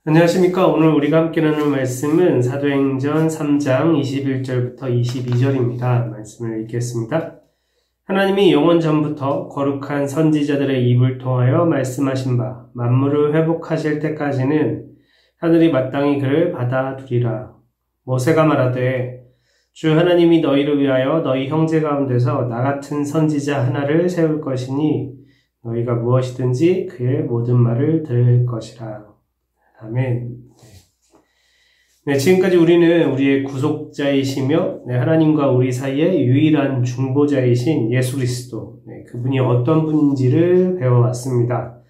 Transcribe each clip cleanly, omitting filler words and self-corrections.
안녕하십니까. 오늘 우리가 함께 나눌 말씀은 사도행전 3장 21절부터 22절입니다. 말씀을 읽겠습니다. 하나님이 영원 전부터 거룩한 선지자들의 입을 통하여 말씀하신 바 만물을 회복하실 때까지는 하늘이 마땅히 그를 받아두리라. 모세가 말하되 주 하나님이 너희를 위하여 너희 형제 가운데서 나 같은 선지자 하나를 세울 것이니 너희가 무엇이든지 그의 모든 말을 들을 것이라. 아멘. 네, 지금까지 우리는 우리의 구속자이시며 하나님과 우리 사이의 유일한 중보자이신 예수 그리스도, 그분이 어떤 분인지를 배워왔습니다.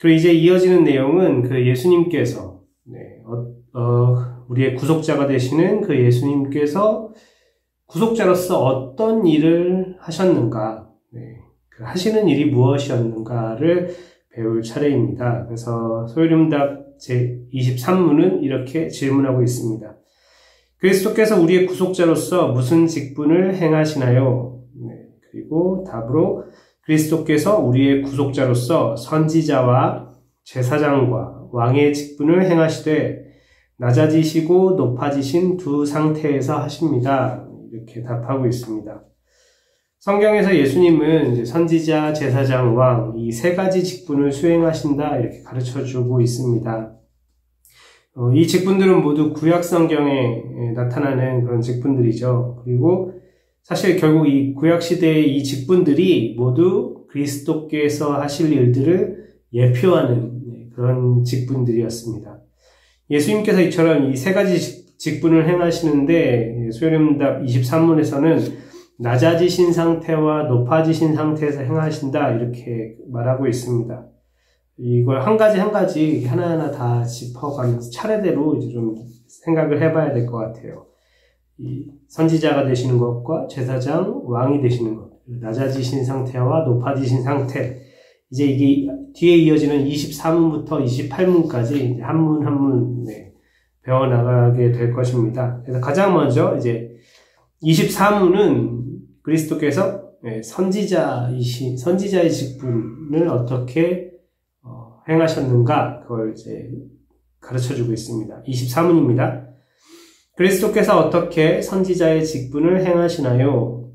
그리고 이제 이어지는 내용은 그 예수님께서 우리의 구속자가 되시는 그 예수님께서 구속자로서 어떤 일을 하셨는가, 그 하시는 일이 무엇이었는가를 배울 차례입니다. 그래서 소요림답 제23문은 이렇게 질문하고 있습니다. 그리스도께서 우리의 구속자로서 무슨 직분을 행하시나요? 그리고 답으로 그리스도께서 우리의 구속자로서 선지자와 제사장과 왕의 직분을 행하시되 낮아지시고 높아지신 두 상태에서 하십니다. 이렇게 답하고 있습니다. 성경에서 예수님은 이제 선지자, 제사장, 왕 이 세 가지 직분을 수행하신다 이렇게 가르쳐주고 있습니다. 이 직분들은 모두 구약 성경에 나타나는 그런 직분들이죠. 그리고 사실 결국 이 구약 시대의 이 직분들이 모두 그리스도께서 하실 일들을 예표하는 그런 직분들이었습니다. 예수님께서 이처럼 이 세 가지 직분을 행하시는데 소요림답 23문에서는 낮아지신 상태와 높아지신 상태에서 행하신다 이렇게 말하고 있습니다. 이걸 한 가지 한 가지 하나하나 다 짚어가면서 차례대로 이제 좀 생각을 해봐야 될 것 같아요. 이 선지자가 되시는 것과 제사장, 왕이 되시는 것, 낮아지신 상태와 높아지신 상태, 이제 이게 뒤에 이어지는 24문부터 28문까지 한 문 한 문 배워나가게 될 것입니다. 그래서 가장 먼저 이제 24문은 그리스도께서 선지자의 직분을 어떻게 행하셨는가 그걸 이제 가르쳐주고 있습니다. 23문입니다. 그리스도께서 어떻게 선지자의 직분을 행하시나요?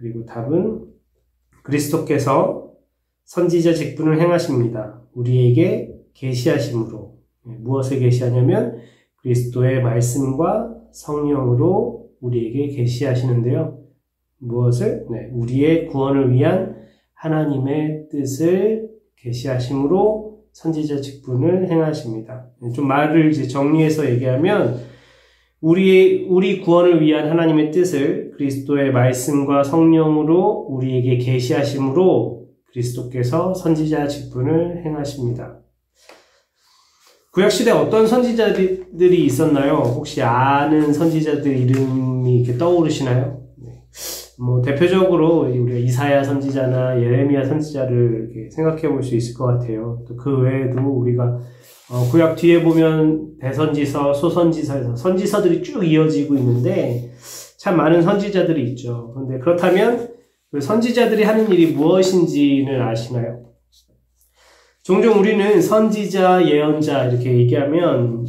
그리고 답은 그리스도께서 선지자 직분을 행하십니다. 우리에게 계시하심으로. 무엇을 계시하냐면 그리스도의 말씀과 성령으로 우리에게 계시하시는데요. 무엇을? 우리의 구원을 위한 하나님의 뜻을 계시하심으로 선지자 직분을 행하십니다. 좀 말을 이제 정리해서 얘기하면 우리 구원을 위한 하나님의 뜻을 그리스도의 말씀과 성령으로 우리에게 계시하심으로 그리스도께서 선지자 직분을 행하십니다. 구약시대에 어떤 선지자들이 있었나요? 혹시 아는 선지자들 이름이 이렇게 떠오르시나요? 대표적으로 우리가 이사야 선지자나 예레미야 선지자를 이렇게 생각해 볼 수 있을 것 같아요. 또 그 외에도 우리가 구약 뒤에 보면 대선지서, 소선지서에서 선지서들이 쭉 이어지고 있는데 참 많은 선지자들이 있죠. 그런데 그렇다면 그 선지자들이 하는 일이 무엇인지는 아시나요? 종종 우리는 선지자, 예언자 이렇게 얘기하면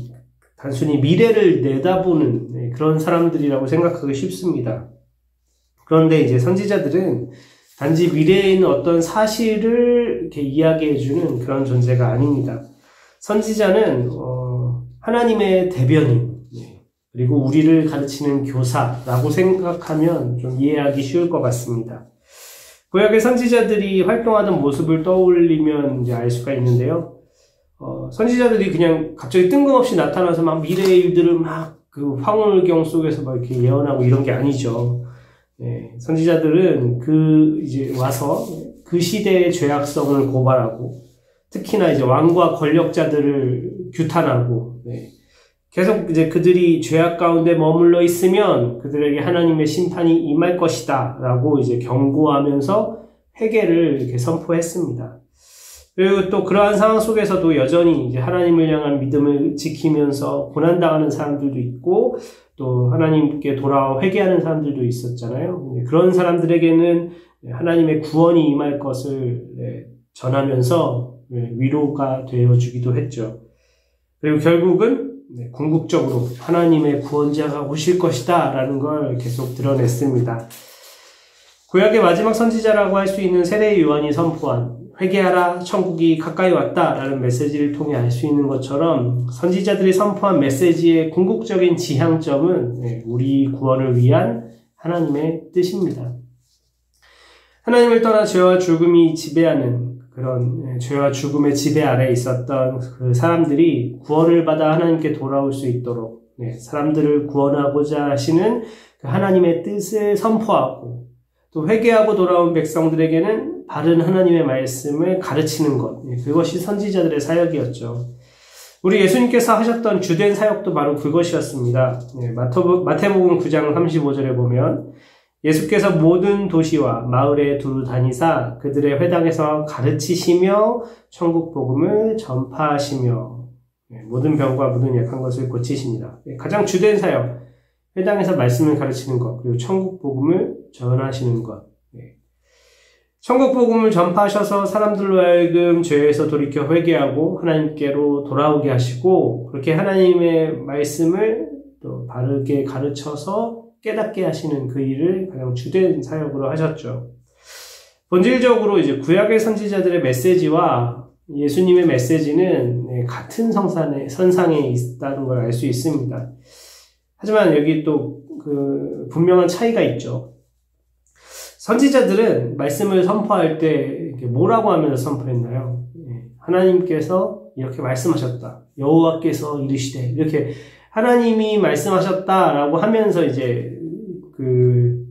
단순히 미래를 내다보는 그런 사람들이라고 생각하기 쉽습니다. 그런데 이제 선지자들은 단지 미래에 있는 어떤 사실을 이렇게 이야기해주는 그런 존재가 아닙니다. 선지자는 하나님의 대변인 그리고 우리를 가르치는 교사라고 생각하면 좀 이해하기 쉬울 것 같습니다. 구약의 선지자들이 활동하던 모습을 떠올리면 이제 알 수가 있는데요. 선지자들이 그냥 갑자기 뜬금없이 나타나서 막 미래의 일들을 막 그 황홀경 속에서 막 이렇게 예언하고 이런 게 아니죠. 선지자들은 이제 와서 그 시대의 죄악성을 고발하고 특히나 이제 왕과 권력자들을 규탄하고 계속 이제 그들이 죄악 가운데 머물러 있으면 그들에게 하나님의 심판이 임할 것이다 라고 이제 경고하면서 회개를 이렇게 선포했습니다. 그리고 또 그러한 상황 속에서도 여전히 이제 하나님을 향한 믿음을 지키면서 고난당하는 사람들도 있고 또 하나님께 돌아와 회개하는 사람들도 있었잖아요. 그런 사람들에게는 하나님의 구원이 임할 것을 전하면서 위로가 되어주기도 했죠. 그리고 결국은 궁극적으로 하나님의 구원자가 오실 것이다 라는 걸 계속 드러냈습니다. 구약의 마지막 선지자라고 할 수 있는 세례 요한이 선포한 회개하라 천국이 가까이 왔다 라는 메시지를 통해 알 수 있는 것처럼 선지자들이 선포한 메시지의 궁극적인 지향점은 우리 구원을 위한 하나님의 뜻입니다. 하나님을 떠나 죄와 죽음이 지배하는 그런 죄와 죽음의 지배 아래에 있었던 그 사람들이 구원을 받아 하나님께 돌아올 수 있도록 사람들을 구원하고자 하시는 그 하나님의 뜻을 선포하고 또 회개하고 돌아온 백성들에게는 바른 하나님의 말씀을 가르치는 것, 그것이 선지자들의 사역이었죠. 우리 예수님께서 하셨던 주된 사역도 바로 그것이었습니다. 마태복음 9장 35절에 보면 예수께서 모든 도시와 마을에 두루 다니사 그들의 회당에서 가르치시며 천국 복음을 전파하시며 모든 병과 모든 약한 것을 고치시니라. 가장 주된 사역, 회당에서 말씀을 가르치는 것, 그리고 천국 복음을 전하시는 것. 천국 복음을 전파하셔서 사람들로 하여금 죄에서 돌이켜 회개하고 하나님께로 돌아오게 하시고 그렇게 하나님의 말씀을 또 바르게 가르쳐서 깨닫게 하시는 그 일을 가장 주된 사역으로 하셨죠. 본질적으로 이제 구약의 선지자들의 메시지와 예수님의 메시지는 같은 선상에 있다는 걸 알 수 있습니다. 하지만 여기 또 그 분명한 차이가 있죠. 선지자들은 말씀을 선포할 때 뭐라고 하면서 선포했나요? 하나님께서 이렇게 말씀하셨다. 여호와께서 이르시되 이렇게 하나님이 말씀하셨다라고 하면서 이제 그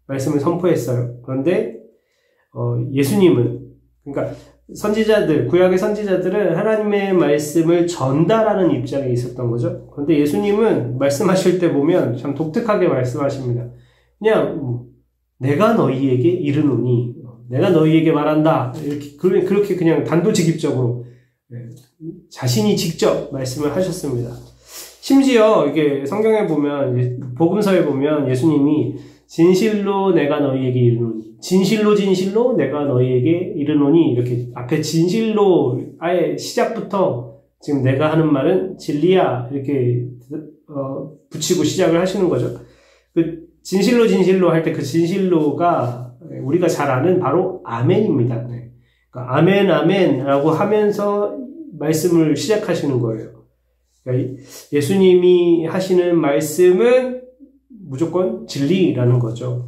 말씀을 선포했어요. 그런데 예수님은 그러니까 선지자들, 구약의 선지자들은 하나님의 말씀을 전달하는 입장에 있었던 거죠. 그런데 예수님은 말씀하실 때 보면 참 독특하게 말씀하십니다. 그냥 내가 너희에게 이르노니, 내가 너희에게 말한다. 그렇게 그냥 단도직입적으로 자신이 직접 말씀을 하셨습니다. 심지어 이게 성경에 보면 복음서에 보면 예수님이 진실로 내가 너희에게 이르노니, 진실로 내가 너희에게 이르노니 이렇게 앞에 진실로 아예 시작부터 지금 내가 하는 말은 진리야 이렇게 붙이고 시작을 하시는 거죠. 그 진실로 할 때 그 진실로가 우리가 잘 아는 바로 아멘입니다. 그러니까 아멘라고 하면서 말씀을 시작하시는 거예요. 그러니까 예수님이 하시는 말씀은 무조건 진리라는 거죠.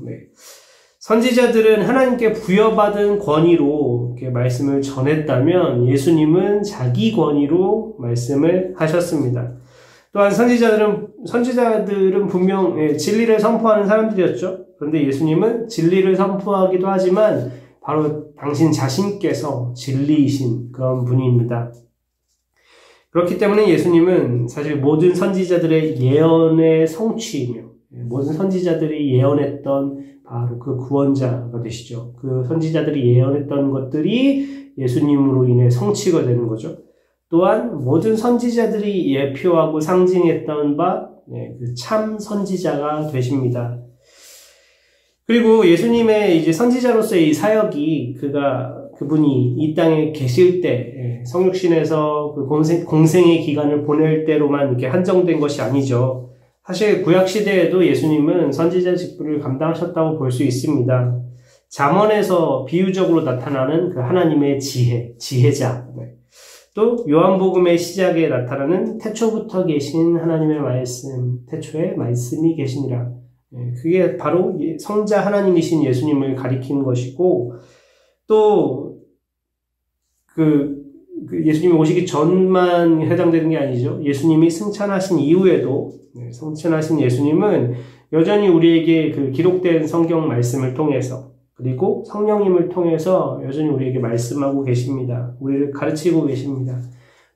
선지자들은 하나님께 부여받은 권위로 이렇게 말씀을 전했다면 예수님은 자기 권위로 말씀을 하셨습니다. 또한 선지자들은 분명 진리를 선포하는 사람들이었죠. 그런데 예수님은 진리를 선포하기도 하지만 바로 당신 자신께서 진리이신 그런 분입니다. 그렇기 때문에 예수님은 사실 모든 선지자들의 예언의 성취이며 모든 선지자들이 예언했던 바로 그 구원자가 되시죠. 그 선지자들이 예언했던 것들이 예수님으로 인해 성취가 되는 거죠. 또한 모든 선지자들이 예표하고 상징했던 바 그 참 선지자가 되십니다. 그리고 예수님의 이제 선지자로서의 이 사역이 그분이 이 땅에 계실 때 성육신에서 그 공생의 기간을 보낼 때로만 이렇게 한정된 것이 아니죠. 사실 구약 시대에도 예수님은 선지자 직분을 감당하셨다고 볼 수 있습니다. 잠언에서 비유적으로 나타나는 그 하나님의 지혜자. 또 요한복음의 시작에 나타나는 태초부터 계신 하나님의 말씀, 태초에 말씀이 계시니라. 그게 바로 성자 하나님이신 예수님을 가리키는 것이고, 또 예수님이 오시기 전만 해당되는 게 아니죠. 예수님이 승천하신 이후에도 승천하신 예수님은 여전히 우리에게 그 기록된 성경 말씀을 통해서 그리고 성령님을 통해서 여전히 우리에게 말씀하고 계십니다. 우리를 가르치고 계십니다.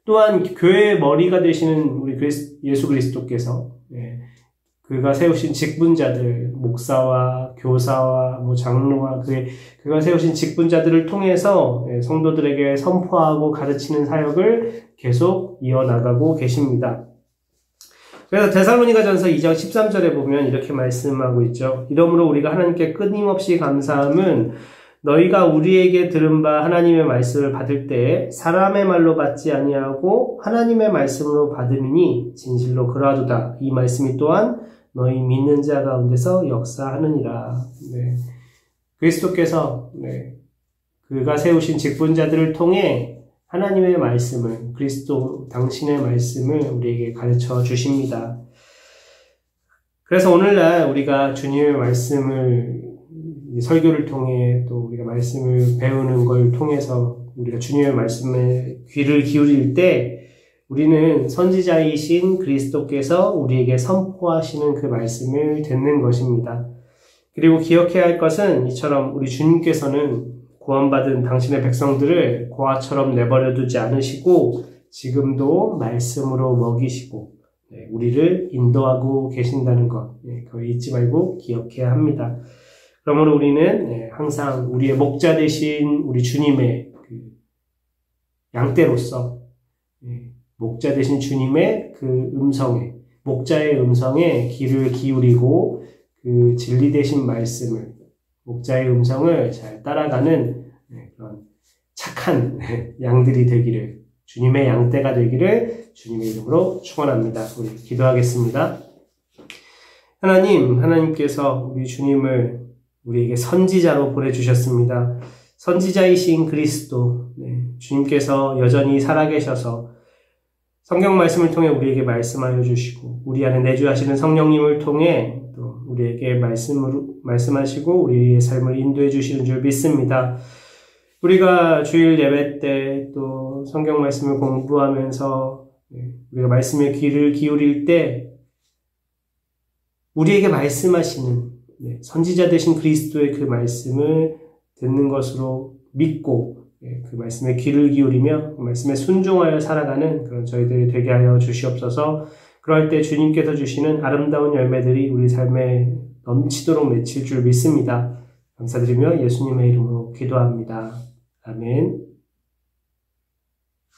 또한 교회의 머리가 되시는 우리 예수 그리스도께서 그가 세우신 직분자들, 목사와 교사와 장로와 그가 세우신 직분자들을 통해서 성도들에게 선포하고 가르치는 사역을 계속 이어나가고 계십니다. 그래서 데살로니가전서 2장 13절에 보면 이렇게 말씀하고 있죠. 이러므로 우리가 하나님께 끊임없이 감사함은 너희가 우리에게 들은 바 하나님의 말씀을 받을 때에 사람의 말로 받지 아니하고 하나님의 말씀으로 받음이니 진실로 그러하도다. 이 말씀이 또한 너희 믿는 자 가운데서 역사하느니라. 네. 그리스도께서 그가 세우신 직분자들을 통해 하나님의 말씀을, 그리스도 당신의 말씀을 우리에게 가르쳐 주십니다. 그래서 오늘날 우리가 주님의 말씀을 설교를 통해 또 우리가 말씀을 배우는 걸 통해서 우리가 주님의 말씀에 귀를 기울일 때 우리는 선지자이신 그리스도께서 우리에게 선포하시는 그 말씀을 듣는 것입니다. 그리고 기억해야 할 것은 이처럼 우리 주님께서는 구원받은 당신의 백성들을 고아처럼 내버려 두지 않으시고 지금도 말씀으로 먹이시고 우리를 인도하고 계신다는 것, 그걸 잊지 말고 기억해야 합니다. 그러므로 우리는 항상 우리의 목자 되신 우리 주님의 양떼로서 목자 되신 주님의 그 음성에, 목자의 음성에 귀를 기울이고 그 진리 되신 말씀을, 목자의 음성을 잘 따라가는 그런 착한 양들이 되기를, 주님의 양떼가 되기를 주님의 이름으로 축원합니다. 우리 기도하겠습니다. 하나님께서 우리 주님을 우리에게 선지자로 보내주셨습니다. 선지자이신 그리스도, 주님께서 여전히 살아계셔서 성경 말씀을 통해 우리에게 말씀하여 주시고 우리 안에 내주하시는 성령님을 통해 또 우리에게 말씀하시고 우리의 삶을 인도해 주시는 줄 믿습니다. 우리가 주일 예배 때 또 성경 말씀을 공부하면서 우리가 말씀에 귀를 기울일 때 우리에게 말씀하시는 선지자 되신 그리스도의 그 말씀을 듣는 것으로 믿고 그 말씀에 귀를 기울이며 그 말씀에 순종하여 살아가는 그런 저희들이 되게 하여 주시옵소서. 그럴 때 주님께서 주시는 아름다운 열매들이 우리 삶에 넘치도록 맺힐 줄 믿습니다. 감사드리며 예수님의 이름으로 기도합니다. 아멘.